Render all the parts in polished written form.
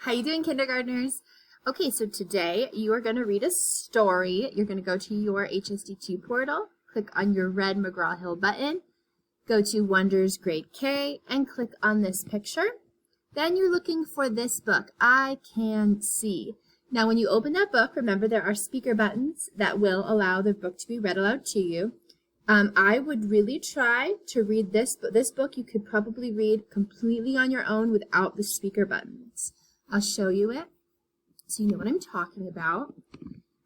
How you doing, kindergartners? Okay, so today you are going to read a story. You're going to go to your HSD2 portal, click on your red McGraw-Hill button, go to Wonders Grade K, and click on this picture. Then you're looking for this book, I Can See. Now, when you open that book, remember there are speaker buttons that will allow the book to be read aloud to you. I would really try to read this book. You could probably read completely on your own without the speaker buttons. I'll show you it so you know what I'm talking about.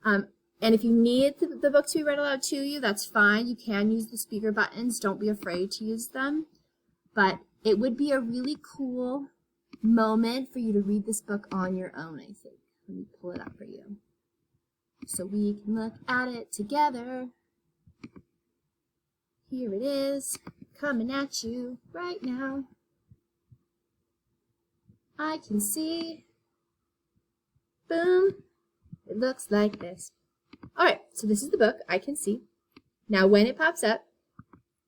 And if you need the book to be read aloud to you, that's fine. You can use the speaker buttons. Don't be afraid to use them. But it would be a really cool moment for you to read this book on your own, I think. Let me pull it up for you so we can look at it together. Here it is, coming at you right now. I can see. Boom. It looks like this. All right, so this is the book, I Can See. Now, when it pops up,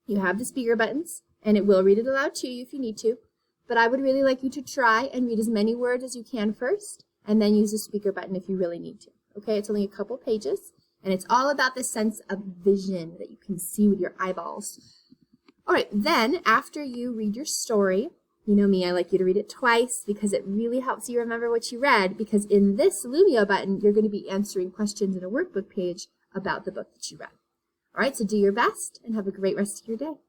you have the speaker buttons, and it will read it aloud to you if you need to. But I would really like you to try and read as many words as you can first, and then use the speaker button if you really need to. Okay, it's only a couple pages, and it's all about the sense of vision that you can see with your eyeballs. All right, then after you read your story, you know me, I like you to read it twice because it really helps you remember what you read, because in this Lumio button, you're going to be answering questions in a workbook page about the book that you read. All right, so do your best and have a great rest of your day.